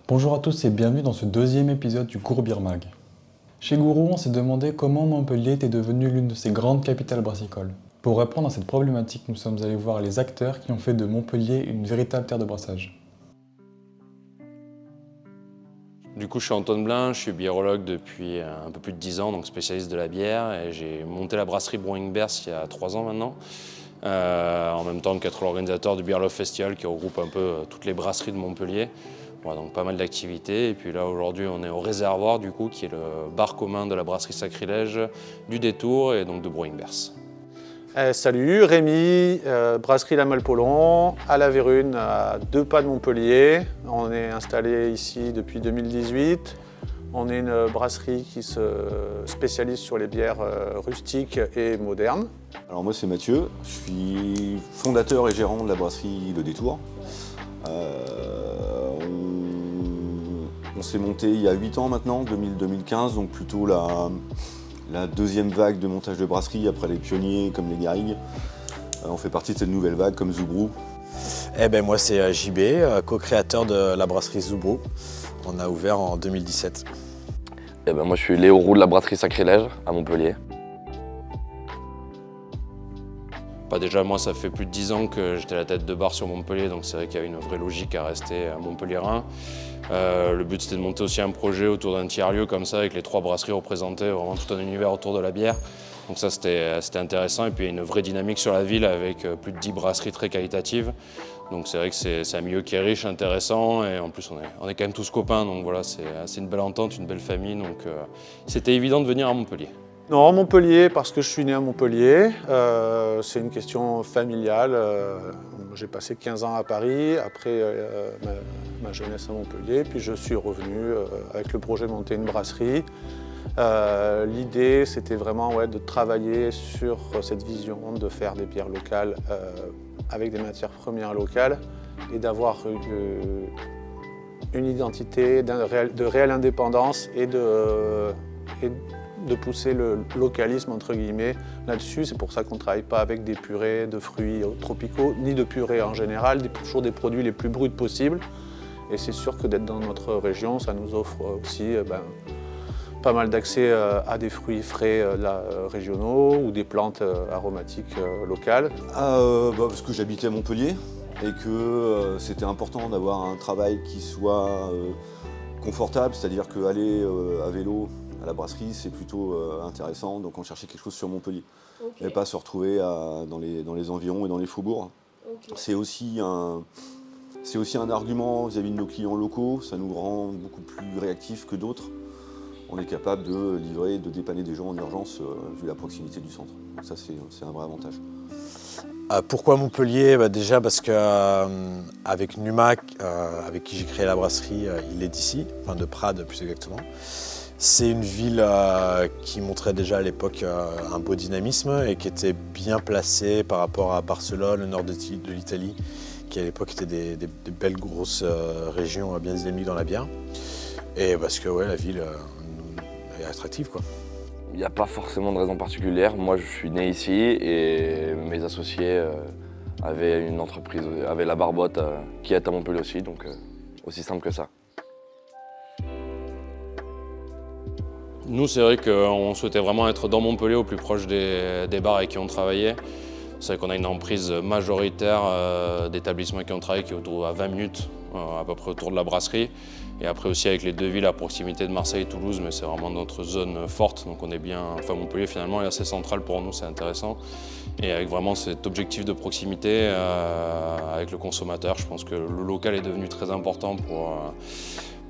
Bonjour à tous et bienvenue dans ce deuxième épisode du Gourou Beer Mag. Chez Gourou, on s'est demandé comment Montpellier était devenue l'une de ces grandes capitales brassicoles. Pour répondre à cette problématique, nous sommes allés voir les acteurs qui ont fait de Montpellier une véritable terre de brassage. Du coup, je suis Antoine Blin, je suis biérologue depuis un peu plus de 10 ans, donc spécialiste de la bière. Et j'ai monté la brasserie Brewing Bears il y a 3 ans maintenant, en même temps qu'être l'organisateur du Beer Love Festival qui regroupe un peu toutes les brasseries de Montpellier. Voilà, donc pas mal d'activités. Et puis là, aujourd'hui, on est au Réservoir, du coup, qui est le bar commun de la brasserie Sacrilège, du Détour et donc de Brewing Bears. Salut, Rémi, brasserie La Malpolon, à La Vérune, à 2 pas de Montpellier. On est installé ici depuis 2018. On est une brasserie qui se spécialise sur les bières rustiques et modernes. Alors moi c'est Mathieu, je suis fondateur et gérant de la brasserie Le Détour. On s'est monté il y a 8 ans maintenant, 2015, donc plutôt la deuxième vague de montage de brasserie après les pionniers comme les Garrigues. On fait partie de cette nouvelle vague comme Zoubrou. Moi c'est JB, co-créateur de la brasserie Zoubrou. On a ouvert en 2017. Moi je suis Léo Roux de la brasserie Sacrilège à Montpellier. Déjà, moi, ça fait plus de 10 ans que j'étais à la tête de bar sur Montpellier, donc c'est vrai qu'il y a une vraie logique à rester à Montpelliérain. Le but, c'était de monter aussi un projet autour d'un tiers-lieu comme ça, avec les 3 brasseries représentées, vraiment tout un univers autour de la bière. Donc ça, c'était intéressant. Et puis, il y a une vraie dynamique sur la ville avec plus de 10 brasseries très qualitatives. Donc c'est vrai que c'est un milieu qui est riche, intéressant, et en plus, on est quand même tous copains. Donc voilà, c'est une belle entente, une belle famille. Donc c'était évident de venir à Montpellier. Non, Montpellier parce que je suis né à Montpellier. C'est une question familiale. J'ai passé 15 ans à Paris, après ma jeunesse à Montpellier, puis je suis revenu avec le projet de monter une brasserie. L'idée, c'était vraiment de travailler sur cette vision de faire des bières locales avec des matières premières locales et d'avoir une identité de réelle indépendance et de pousser le localisme entre guillemets là-dessus. C'est pour ça qu'on ne travaille pas avec des purées de fruits tropicaux, ni de purées en général, toujours des produits les plus bruts possibles. Et c'est sûr que d'être dans notre région, ça nous offre aussi pas mal d'accès à des fruits frais régionaux ou des plantes aromatiques locales. Parce que j'habitais à Montpellier et que c'était important d'avoir un travail qui soit confortable, c'est-à-dire qu'aller à vélo à la brasserie, c'est plutôt intéressant, donc on cherchait quelque chose sur Montpellier. Okay. Et pas se retrouver dans les environs et dans les faubourgs. Okay. C'est aussi un argument vis-à-vis de nos clients locaux, ça nous rend beaucoup plus réactifs que d'autres. On est capable de livrer, de dépanner des gens en urgence vu la proximité du centre. Donc ça, c'est un vrai avantage. Pourquoi Montpellier? Déjà parce qu'avec Numac, avec qui j'ai créé la brasserie, il est d'ici, enfin de Prades plus exactement. C'est une ville qui montrait déjà à l'époque un beau dynamisme et qui était bien placée par rapport à Barcelone, le nord de l'Italie, qui à l'époque étaient des belles grosses régions bien dynamiques dans la bière. Et parce que la ville est attractive, quoi. Il n'y a pas forcément de raison particulière. Moi je suis né ici et mes associés avaient une entreprise, avaient la Barbotte qui est à Montpellier aussi, donc aussi simple que ça. Nous, c'est vrai qu'on souhaitait vraiment être dans Montpellier, au plus proche des bars avec qui on travaillait. C'est vrai qu'on a une emprise majoritaire d'établissements qui ont travaillé qui est autour à 20 minutes, à peu près autour de la brasserie. Et après aussi avec les 2 villes à proximité de Marseille et Toulouse, mais c'est vraiment notre zone forte. Donc on est bien, Montpellier finalement est assez central pour nous, c'est intéressant. Et avec vraiment cet objectif de proximité avec le consommateur, je pense que le local est devenu très important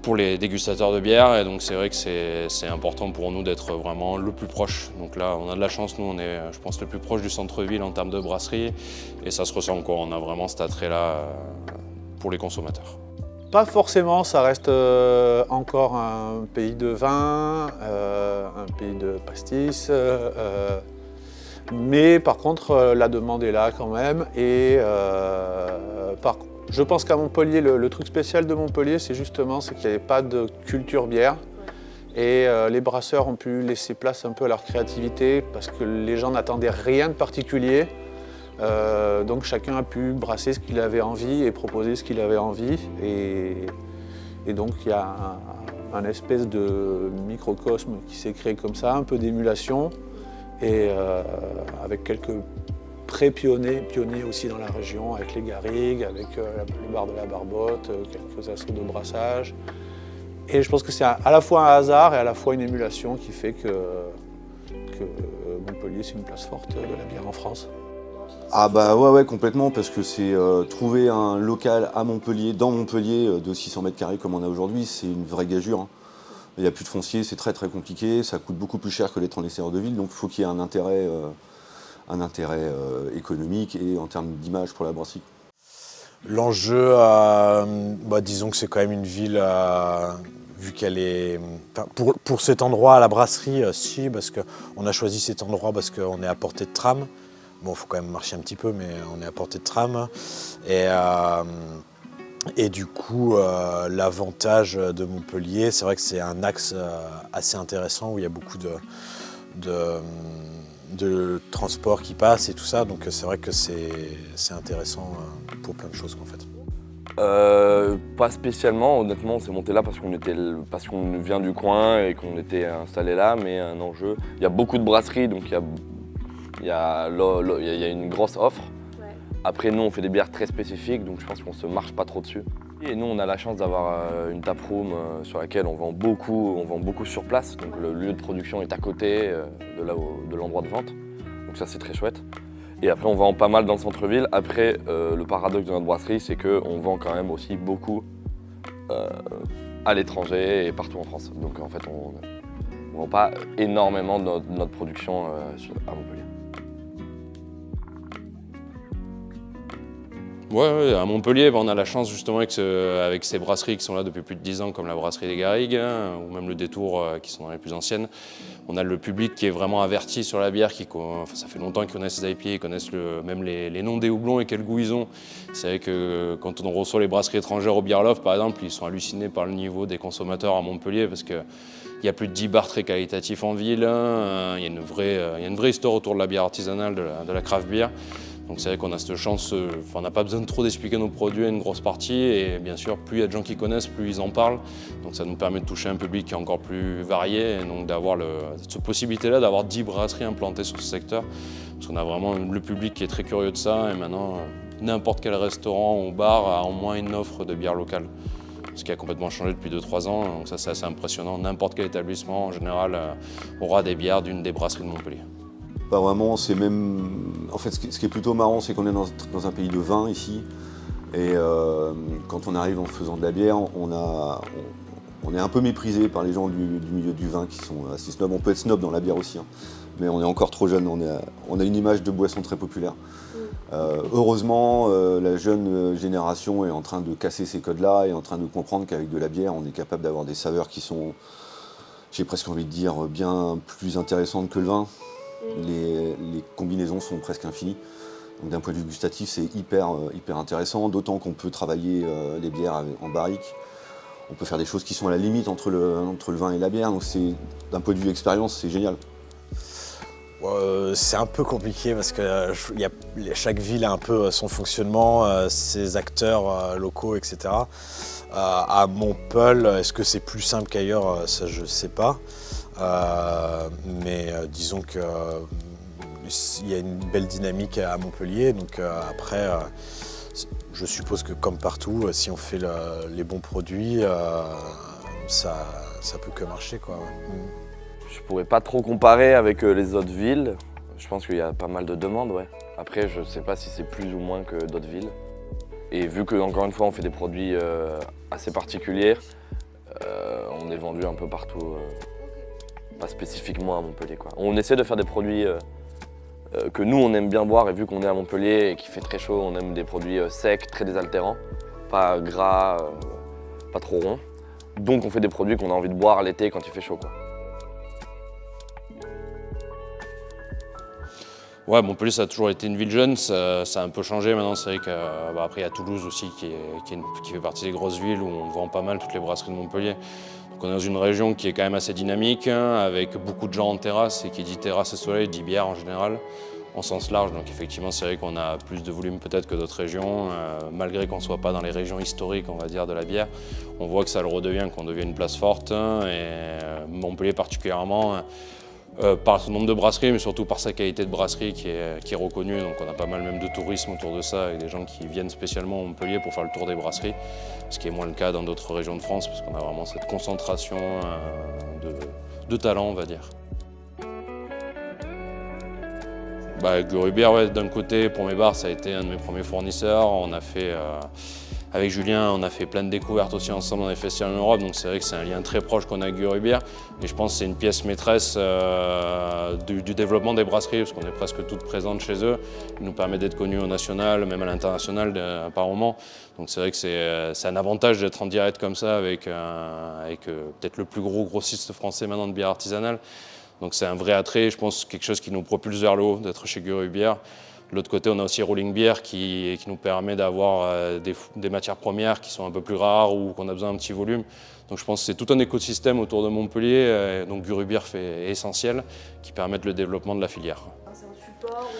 pour les dégustateurs de bière, et donc c'est vrai que c'est important pour nous d'être vraiment le plus proche. Donc là, on a de la chance, nous on est, je pense, le plus proche du centre-ville en termes de brasserie, et ça se ressent encore, on a vraiment cet attrait-là pour les consommateurs. Pas forcément, ça reste encore un pays de vin, un pays de pastis, mais par contre la demande est là quand même, et je pense qu'à Montpellier, le truc spécial de Montpellier, c'est justement qu'il n'y avait pas de culture bière. Et les brasseurs ont pu laisser place un peu à leur créativité parce que les gens n'attendaient rien de particulier. Donc chacun a pu brasser ce qu'il avait envie et proposer ce qu'il avait envie. Et donc il y a un espèce de microcosme qui s'est créé comme ça, un peu d'émulation, et avec quelques pré-pionniers aussi dans la région, avec les garrigues, avec le bar de la Barbotte, quelques assauts de brassage. Et je pense que c'est à la fois un hasard et à la fois une émulation qui fait que Montpellier, c'est une place forte de la bière en France. Ah bah ouais, complètement, parce que c'est trouver un local à Montpellier, dans Montpellier, de 600 mètres carrés comme on a aujourd'hui, c'est une vraie gageure, hein. Il n'y a plus de foncier, c'est très compliqué, ça coûte beaucoup plus cher que d'être en extérieur de ville, donc il faut qu'il y ait un intérêt économique et en termes d'image pour la brasserie. L'enjeu, disons que c'est quand même une ville, vu qu'elle est... Enfin, pour cet endroit à la brasserie, si, parce qu'on a choisi cet endroit parce qu'on est à portée de tram. Bon, il faut quand même marcher un petit peu, mais on est à portée de tram. Et du coup, l'avantage de Montpellier, c'est vrai que c'est un axe assez intéressant où il y a beaucoup de transports qui passent et tout ça. Donc c'est vrai que c'est intéressant pour plein de choses en fait. Pas spécialement, honnêtement, on s'est monté là parce qu'on vient du coin et qu'on était installé là, mais un enjeu. Il y a beaucoup de brasseries, donc il y a une grosse offre. Ouais. Après, nous, on fait des bières très spécifiques, donc je pense qu'on se marche pas trop dessus. Et nous, on a la chance d'avoir une taproom sur laquelle on vend beaucoup sur place. Donc le lieu de production est à côté de l'endroit de vente. Donc ça, c'est très chouette. Et après, on vend pas mal dans le centre-ville. Après, le paradoxe de notre brasserie, c'est qu'on vend quand même aussi beaucoup à l'étranger et partout en France. Donc en fait, on ne vend pas énormément de notre production à Montpellier. Ouais, à Montpellier, on a la chance justement avec ces brasseries qui sont là depuis plus de 10 ans, comme la brasserie des Garrigues, hein, ou même le Détour, qui sont dans les plus anciennes. On a le public qui est vraiment averti sur la bière, ça fait longtemps qu'ils connaissent les IPA, ils connaissent même les noms des houblons et quel goût ils ont. C'est vrai que quand on reçoit les brasseries étrangères au Beer Love, par exemple, ils sont hallucinés par le niveau des consommateurs à Montpellier, parce qu'il y a plus de 10 bars très qualitatifs en ville, hein, il y a une vraie histoire autour de la bière artisanale, de la craft beer. Donc c'est vrai qu'on a cette chance, on n'a pas besoin de trop d'expliquer nos produits à une grosse partie, et bien sûr, plus il y a de gens qui connaissent, plus ils en parlent. Donc ça nous permet de toucher un public qui est encore plus varié, et donc d'avoir cette possibilité-là d'avoir 10 brasseries implantées sur ce secteur. Parce qu'on a vraiment le public qui est très curieux de ça, et maintenant, n'importe quel restaurant ou bar a au moins une offre de bière locale. Ce qui a complètement changé depuis 2-3 ans, donc ça c'est assez impressionnant. N'importe quel établissement, en général, aura des bières d'une des brasseries de Montpellier. Pas vraiment, c'est même... En fait, ce qui est plutôt marrant, c'est qu'on est dans un pays de vin ici. Et quand on arrive en faisant de la bière, on est un peu méprisé par les gens du milieu du vin qui sont assez snobs. On peut être snob dans la bière aussi, hein, mais on est encore trop jeune, on a une image de boisson très populaire. Heureusement, la jeune génération est en train de casser ces codes-là et en train de comprendre qu'avec de la bière, on est capable d'avoir des saveurs qui sont, j'ai presque envie de dire, bien plus intéressantes que le vin. Les combinaisons sont presque infinies. Donc d'un point de vue gustatif, c'est hyper intéressant, d'autant qu'on peut travailler les bières en barrique. On peut faire des choses qui sont à la limite entre le vin et la bière. Donc d'un point de vue expérience, c'est génial. C'est un peu compliqué parce que chaque ville a un peu son fonctionnement, ses acteurs locaux, etc. À Montpellier, est-ce que c'est plus simple qu'ailleurs? Ça, je ne sais pas. Mais disons qu'il y a une belle dynamique à Montpellier. Donc après, je suppose que comme partout, si on fait les bons produits, ça peut que marcher, quoi. Je pourrais pas trop comparer avec les autres villes. Je pense qu'il y a pas mal de demandes, ouais. Après, je sais pas si c'est plus ou moins que d'autres villes. Et vu que, encore une fois, on fait des produits assez particuliers, on est vendu un peu partout. Pas spécifiquement à Montpellier, quoi. On essaie de faire des produits que nous on aime bien boire, et vu qu'on est à Montpellier et qu'il fait très chaud, on aime des produits secs, très désaltérants, pas gras, pas trop ronds. Donc on fait des produits qu'on a envie de boire l'été quand il fait chaud, quoi. Ouais, Montpellier, ça a toujours été une ville jeune, ça a un peu changé maintenant. C'est vrai qu'après, il y a Toulouse aussi qui fait partie des grosses villes où on vend pas mal toutes les brasseries de Montpellier. Donc on est dans une région qui est quand même assez dynamique, hein, avec beaucoup de gens en terrasse, et qui dit terrasse et soleil, dit bière en général. en sens large. Donc effectivement, c'est vrai qu'on a plus de volume peut-être que d'autres régions. Malgré qu'on ne soit pas dans les régions historiques, on va dire, de la bière, on voit que ça le redevient, qu'on devient une place forte. Et Montpellier particulièrement, par ce nombre de brasseries, mais surtout par sa qualité de brasserie qui est reconnue. Donc on a pas mal même de tourisme autour de ça, avec des gens qui viennent spécialement à Montpellier pour faire le tour des brasseries, ce qui est moins le cas dans d'autres régions de France, parce qu'on a vraiment cette concentration de talent, on va dire. Gurubière, ouais, d'un côté, pour mes bars, ça a été un de mes premiers fournisseurs. On a fait, avec Julien, on a fait plein de découvertes aussi ensemble dans les festivals en Europe, donc c'est vrai que c'est un lien très proche qu'on a avec Gurubière. Et je pense que c'est une pièce maîtresse du développement des brasseries, parce qu'on est presque toutes présentes chez eux. Il nous permet d'être connus au national, même à l'international par moment. Donc c'est vrai que c'est un avantage d'être en direct comme ça avec peut-être le plus gros grossiste français maintenant de bière artisanale. Donc c'est un vrai attrait, je pense, quelque chose qui nous propulse vers le haut, d'être chez Gurubière. De l'autre côté, on a aussi Rolling Beer qui nous permet d'avoir des matières premières qui sont un peu plus rares ou qu'on a besoin d'un petit volume. Donc je pense que c'est tout un écosystème autour de Montpellier, donc Gurubière est essentiel, qui permettent le développement de la filière. C'est un support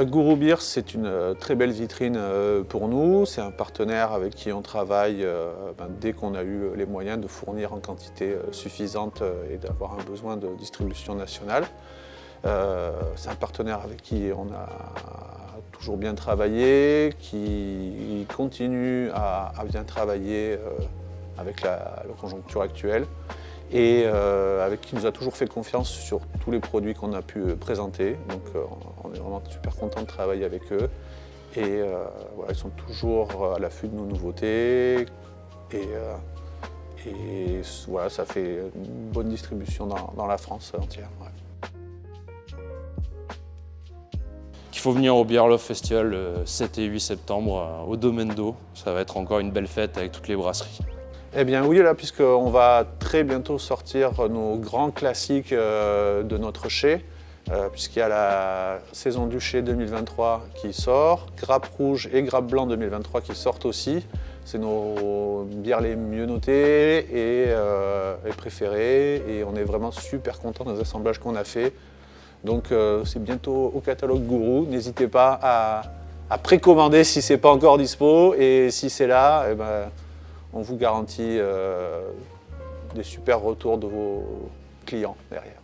Gurubière, c'est une très belle vitrine pour nous. C'est un partenaire avec qui on travaille dès qu'on a eu les moyens de fournir en quantité suffisante et d'avoir un besoin de distribution nationale. C'est un partenaire avec qui on a toujours bien travaillé, qui continue à bien travailler avec la conjoncture actuelle et avec qui nous a toujours fait confiance sur tous les produits qu'on a pu présenter. Donc on est vraiment super content de travailler avec eux. Et voilà, ils sont toujours à l'affût de nos nouveautés. Et voilà, ça fait une bonne distribution dans la France entière. Ouais. Il faut venir au Beer Love Festival le 7 et 8 septembre au Domaine d'Eau. Ça va être encore une belle fête avec toutes les brasseries. Eh bien oui, là, puisqu'on va très bientôt sortir nos grands classiques de notre chai, puisqu'il y a la saison du chai 2023 qui sort, Grappe Rouge et Grappe Blanc 2023 qui sortent aussi. C'est nos bières les mieux notées et préférées, et on est vraiment super contents des assemblages qu'on a fait. Donc c'est bientôt au catalogue Gourou. N'hésitez pas à précommander si ce n'est pas encore dispo, et si c'est là, eh ben, on vous garantit des super retours de vos clients derrière.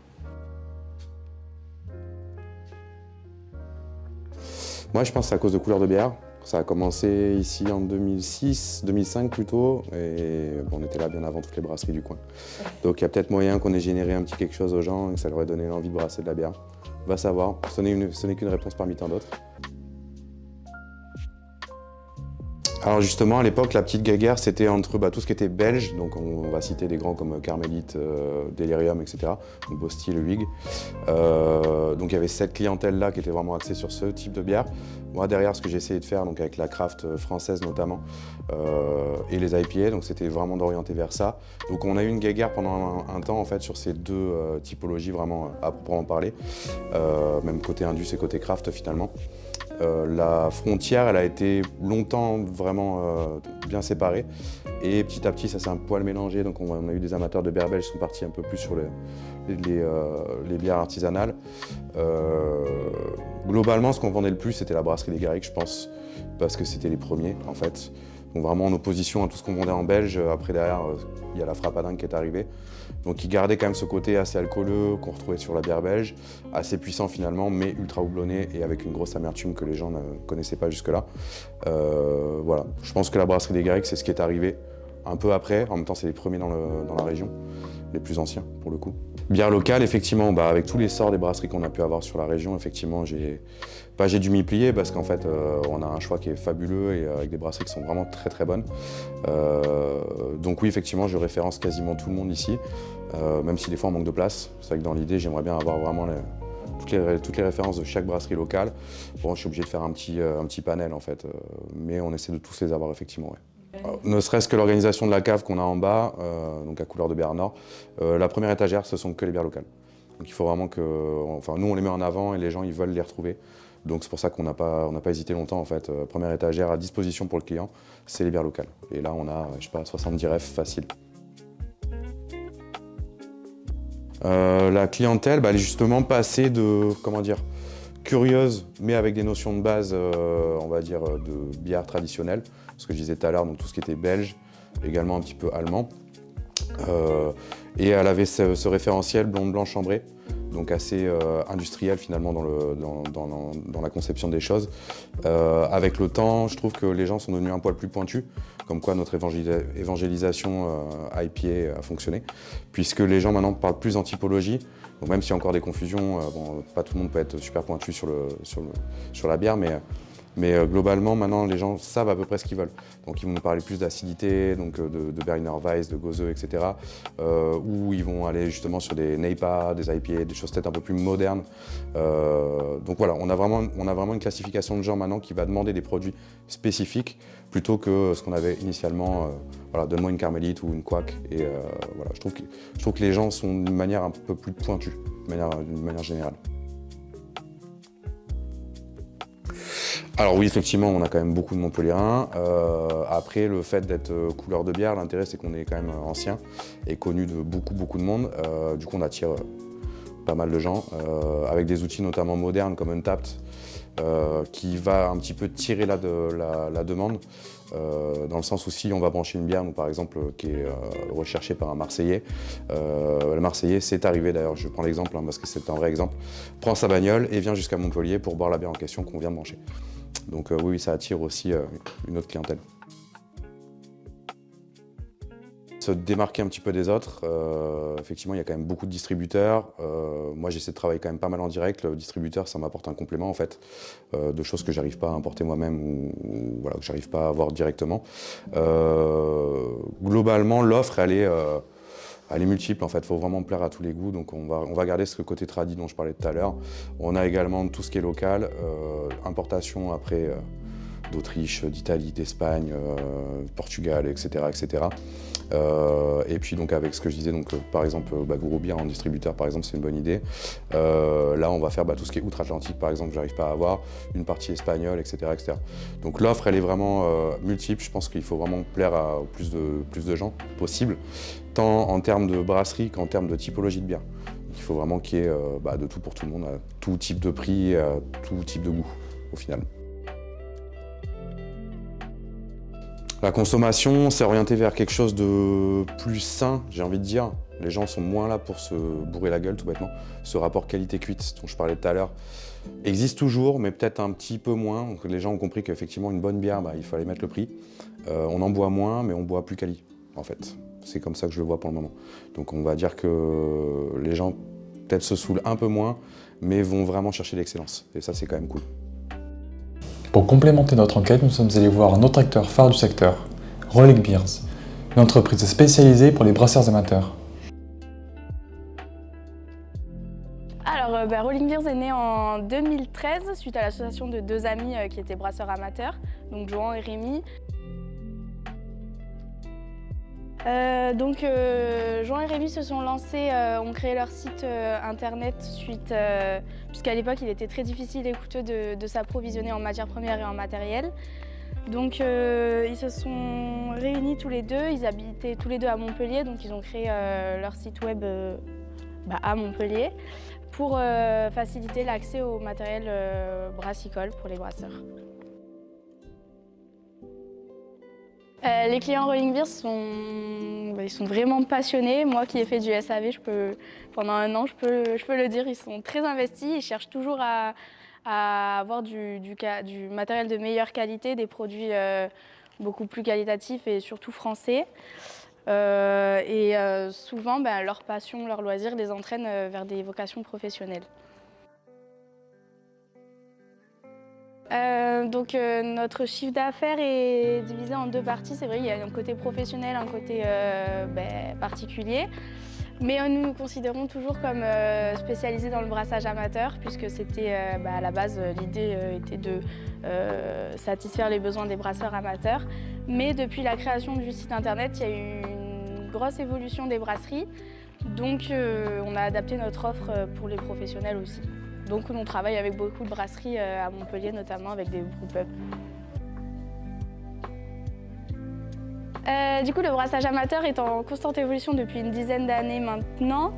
Moi, je pense que c'est à cause de Couleur de bière. Ça a commencé ici en 2006, 2005 plutôt, et bon, on était là bien avant toutes les brasseries du coin. Donc il y a peut-être moyen qu'on ait généré un petit quelque chose aux gens et que ça leur ait donné l'envie de brasser de la bière. On va savoir, ce n'est qu'une réponse parmi tant d'autres. Alors justement, à l'époque, la petite guéguerre, c'était entre tout ce qui était belge, donc on va citer des grands comme Carmélite, Delirium, etc., donc Bosti, le Huyghe. Donc il y avait cette clientèle-là qui était vraiment axée sur ce type de bière. Moi, derrière, ce que j'ai essayé de faire, donc avec la craft française notamment, et les IPA, donc c'était vraiment d'orienter vers ça. Donc on a eu une guéguerre pendant un temps en fait sur ces deux typologies vraiment à proprement parler, même côté indus et côté craft finalement. La frontière, elle a été longtemps vraiment bien séparée, et petit à petit ça s'est un poil mélangé, donc on a eu des amateurs de bière belge qui sont partis un peu plus sur les bières artisanales. Globalement, ce qu'on vendait le plus, c'était la brasserie des Garrigues, je pense, parce que c'était les premiers en fait. Donc vraiment en opposition à tout ce qu'on vendait en belge. Après derrière, il y a la Frappadingue qui est arrivée. Donc ils gardaient quand même ce côté assez alcooleux qu'on retrouvait sur la bière belge, assez puissant finalement, mais ultra houblonné et avec une grosse amertume que les gens ne connaissaient pas jusque-là. Voilà, je pense que la brasserie des Garrigues, c'est ce qui est arrivé un peu après. En même temps, c'est les premiers dans la région, les plus anciens pour le coup. Bière locale, effectivement, avec tous les sorts des brasseries qu'on a pu avoir sur la région, effectivement, j'ai dû m'y plier parce qu'en fait, on a un choix qui est fabuleux et avec des brasseries qui sont vraiment très très bonnes. Donc oui, effectivement, je référence quasiment tout le monde ici, même si des fois on manque de place. C'est vrai que dans l'idée, j'aimerais bien avoir vraiment toutes les références de chaque brasserie locale. Bon, je suis obligé de faire un petit panel en fait, mais on essaie de tous les avoir effectivement. Ouais. Ne serait-ce que l'organisation de la cave qu'on a en bas, donc à Couleur de bière Nord, la première étagère, ce sont que les bières locales. Donc il faut vraiment que, nous on les met en avant et les gens ils veulent les retrouver. Donc c'est pour ça qu'on n'a pas hésité longtemps en fait. Première étagère à disposition pour le client, c'est les bières locales. Et là on a, je sais pas, 70 refs facile. La clientèle, elle est justement passée de, curieuse, mais avec des notions de base, on va dire, de bière traditionnelle. Ce que je disais tout à l'heure, donc tout ce qui était belge, également un petit peu allemand. Et elle avait ce référentiel blonde blanche chambrée, donc assez industriel finalement dans la conception des choses. Avec le temps, je trouve que les gens sont devenus un poil plus pointus, comme quoi notre évangélisation IPA a fonctionné, puisque les gens maintenant parlent plus en typologie. Donc même s'il y a encore des confusions, bon, pas tout le monde peut être super pointu sur la bière, mais globalement, maintenant, les gens savent à peu près ce qu'ils veulent. Donc ils vont nous parler plus d'acidité, donc de Berliner Weiss, de Gose, etc. Ou ils vont aller justement sur des NEIPA, des IPA, des choses peut-être un peu plus modernes. Donc voilà, on a vraiment une classification de gens maintenant qui va demander des produits spécifiques plutôt que ce qu'on avait initialement, voilà, donne-moi une carmélite ou une couac. Et voilà, je trouve que les gens sont d'une manière un peu plus pointue, d'une manière générale. Alors oui, effectivement, on a quand même beaucoup de Montpelliérains. Après, le fait d'être couleur de bière, l'intérêt c'est qu'on est quand même ancien et connu de beaucoup de monde. Du coup, on attire pas mal de gens, avec des outils notamment modernes comme Untapped, qui va un petit peu tirer la demande, dans le sens où si on va brancher une bière, nous, par exemple, qui est recherchée par un Marseillais, le Marseillais, c'est arrivé d'ailleurs, je prends l'exemple parce que c'est un vrai exemple, prend sa bagnole et vient jusqu'à Montpellier pour boire la bière en question qu'on vient de brancher. Donc oui, ça attire aussi une autre clientèle. Se démarquer un petit peu des autres, effectivement il y a quand même beaucoup de distributeurs. Moi j'essaie de travailler quand même pas mal en direct. Le distributeur ça m'apporte un complément en fait, de choses que j'arrive pas à importer moi-même ou voilà, que j'arrive pas à avoir directement. Globalement l'offre elle est multiple en fait, il faut vraiment plaire à tous les goûts, donc on va garder ce côté tradi dont je parlais tout à l'heure. On a également tout ce qui est local, importation après d'Autriche, d'Italie, d'Espagne, Portugal, etc. etc. Et puis donc avec ce que je disais, donc, par exemple Gourou Bière en distributeur par exemple c'est une bonne idée. Là on va faire tout ce qui est outre-Atlantique par exemple, j'arrive pas à avoir, une partie espagnole, etc. etc. Donc l'offre elle est vraiment multiple, je pense qu'il faut vraiment plaire à plus de gens possible, tant en termes de brasserie qu'en termes de typologie de bière. Donc, il faut vraiment qu'il y ait de tout pour tout le monde, à tout type de prix, à tout type de goût au final. La consommation, c'est orienté vers quelque chose de plus sain, j'ai envie de dire. Les gens sont moins là pour se bourrer la gueule, tout bêtement. Ce rapport qualité-cuite dont je parlais tout à l'heure existe toujours, mais peut-être un petit peu moins. Donc, les gens ont compris qu'effectivement, une bonne bière, il fallait mettre le prix. On en boit moins, mais on boit plus quali, en fait. C'est comme ça que je le vois pour le moment. Donc on va dire que les gens peut-être se saoulent un peu moins, mais vont vraiment chercher l'excellence. Et ça, c'est quand même cool. Pour complémenter notre enquête, nous sommes allés voir un autre acteur phare du secteur, Rolling Beers, une entreprise spécialisée pour les brasseurs amateurs. Alors, Rolling Beers est né en 2013 suite à l'association de deux amis qui étaient brasseurs amateurs, donc Johan et Rémi. Johan et Rémi se sont lancés, ont créé leur site internet puisqu'à l'époque il était très difficile et coûteux de s'approvisionner en matières premières et en matériel. Donc ils se sont réunis tous les deux, ils habitaient tous les deux à Montpellier, donc ils ont créé leur site web à Montpellier pour faciliter l'accès au matériel brassicole pour les brasseurs. Les clients Rolling Beers ils sont vraiment passionnés. Moi qui ai fait du SAV, pendant un an, je peux le dire, ils sont très investis. Ils cherchent toujours à avoir du matériel de meilleure qualité, des produits beaucoup plus qualitatifs et surtout français. Souvent, leur passion, leur loisir les entraîne vers des vocations professionnelles. Notre chiffre d'affaires est divisé en deux parties. C'est vrai, il y a un côté professionnel, un côté particulier. Mais nous nous considérons toujours comme spécialisés dans le brassage amateur, puisque c'était à la base, l'idée était de satisfaire les besoins des brasseurs amateurs. Mais depuis la création du site internet, il y a eu une grosse évolution des brasseries. Donc on a adapté notre offre pour les professionnels aussi. Donc on travaille avec beaucoup de brasseries à Montpellier, notamment avec des brewpubs. Du coup, le brassage amateur est en constante évolution depuis une dizaine d'années maintenant.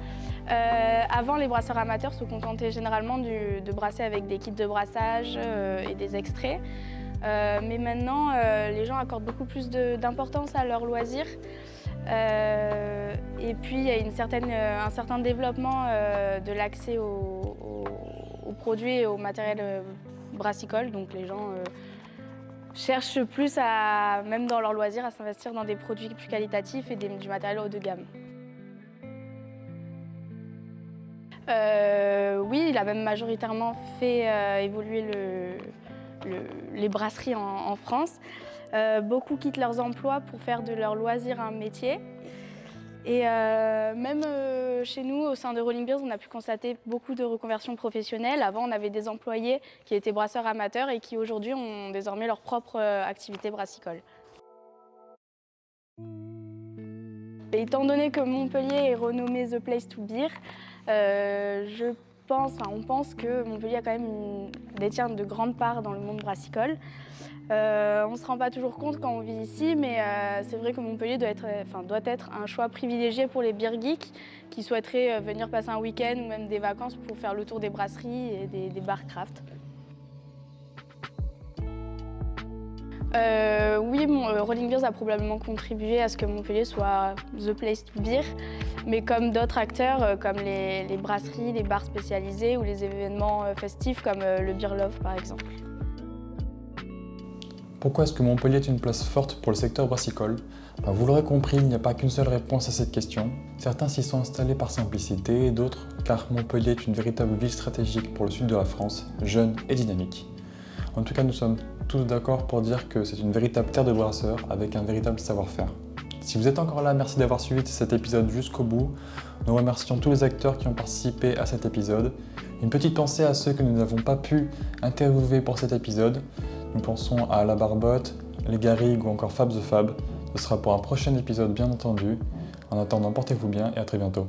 Avant, les brasseurs amateurs se contentaient généralement de brasser avec des kits de brassage et des extraits. Mais maintenant, les gens accordent beaucoup plus d'importance à leurs loisirs. Et puis, il y a un certain développement de l'accès aux produits et au matériel brassicole. Donc les gens cherchent plus, même dans leurs loisirs, à s'investir dans des produits plus qualitatifs et du matériel haut de gamme. Oui, il a même majoritairement fait évoluer les brasseries en France. Beaucoup quittent leurs emplois pour faire de leur loisir un métier. Et même chez nous, au sein de Rolling Beers, on a pu constater beaucoup de reconversions professionnelles. Avant, on avait des employés qui étaient brasseurs amateurs et qui aujourd'hui ont désormais leur propre activité brassicole. Et étant donné que Montpellier est renommé The Place to Beer, on pense que Montpellier a quand même détient de grandes parts dans le monde brassicole. On ne se rend pas toujours compte quand on vit ici, mais c'est vrai que Montpellier doit être un choix privilégié pour les beer geeks qui souhaiteraient venir passer un week-end ou même des vacances pour faire le tour des brasseries et des bars craft. Oui, Rolling Beers a probablement contribué à ce que Montpellier soit The Place to Beer, mais comme d'autres acteurs, comme les brasseries, les bars spécialisés ou les événements festifs comme le Beer Love par exemple. Pourquoi est-ce que Montpellier est une place forte pour le secteur brassicole? Vous l'aurez compris, il n'y a pas qu'une seule réponse à cette question. Certains s'y sont installés par simplicité et d'autres car Montpellier est une véritable ville stratégique pour le sud de la France, jeune et dynamique. En tout cas, nous sommes tous d'accord pour dire que c'est une véritable terre de brasseurs avec un véritable savoir-faire. Si vous êtes encore là, merci d'avoir suivi cet épisode jusqu'au bout. Nous remercions tous les acteurs qui ont participé à cet épisode. Une petite pensée à ceux que nous n'avons pas pu interviewer pour cet épisode. Nous pensons à La Barbotte, Les Garrigues ou encore Fab the Fab. Ce sera pour un prochain épisode bien entendu. En attendant, portez-vous bien et à très bientôt.